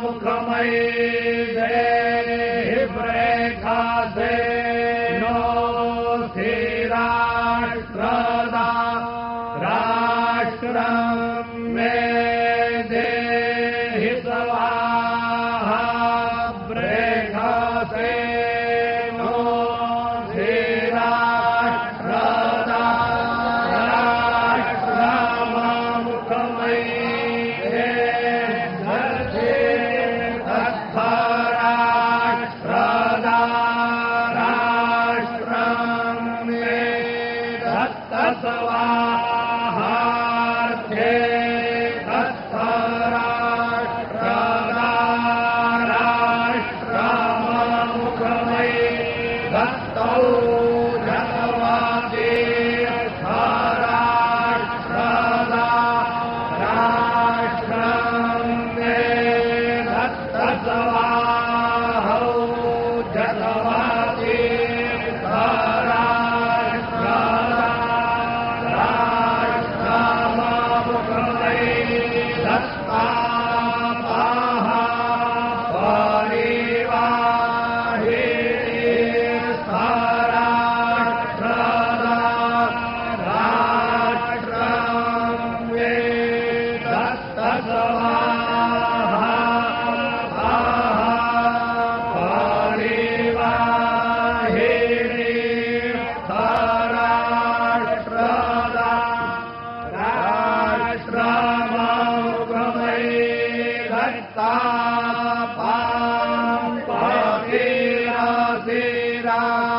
मुखमयी देहि प्रेखासे नो श्रीराष्ट्रदा राष्ट्रम् मे देहि स्वाहा प्रेखासे नो श्रीराष्ट्रदा राष्ट्रमुखमयी स्वाहार्थे राष्ट्रमुखमयी दत्तौ जगवादी राष्ट्रदा राष्ट्रं मे दत्त स्वाहौ जगवादी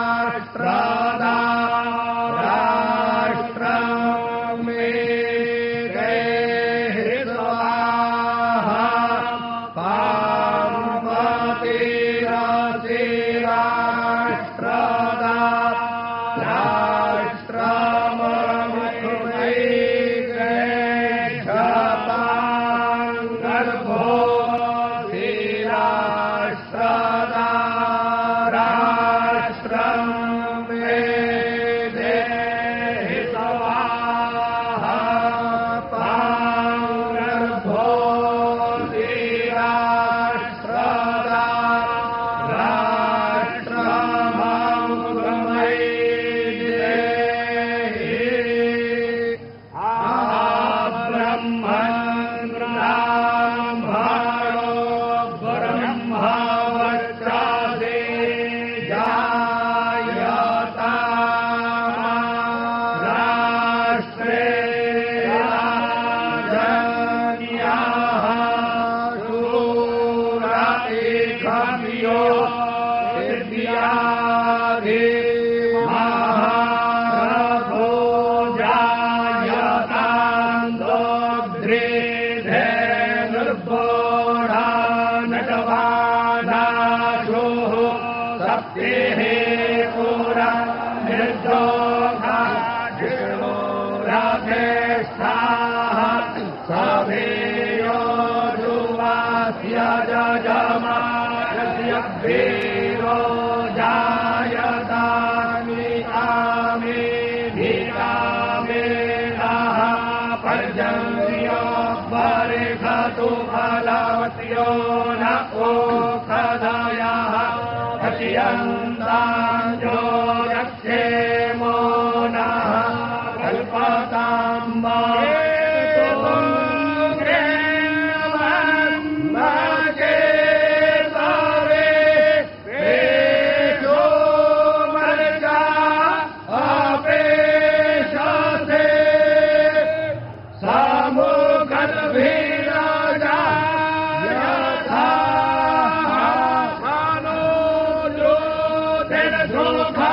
राष्ट्रदा राष्ट्रं मे देहि स्वाहा पार्वतीरसि राष्ट्रदा राष्ट्रमुखमयी गर्भो राष्ट्रदा राष्ट्रं मे देहि स्वाहा पार्वो राष्ट्रदा राष्ट्रमुखमयी देहि ब्रह्मन् ब्राह्मणो ब्रह्मवर्चसे जायता राष्ट्रे राजन्याः शूरैकम्यो विद्याधि महारथो जायतान्दोग्ध्रे धेनुर्बोढा नटवानाशोः सप्तेः पुरा निर्दोषा विष्णो राधेष्ठाः सभेयो जुवास्य जजमानस्य वीरो जायतानि आमे धीरामेनः पर्जन्यो वर्षतु फलवत्यो न ओषधयः पश्यन्ताञ्जो यक्षेमो नः कल्पताम् Go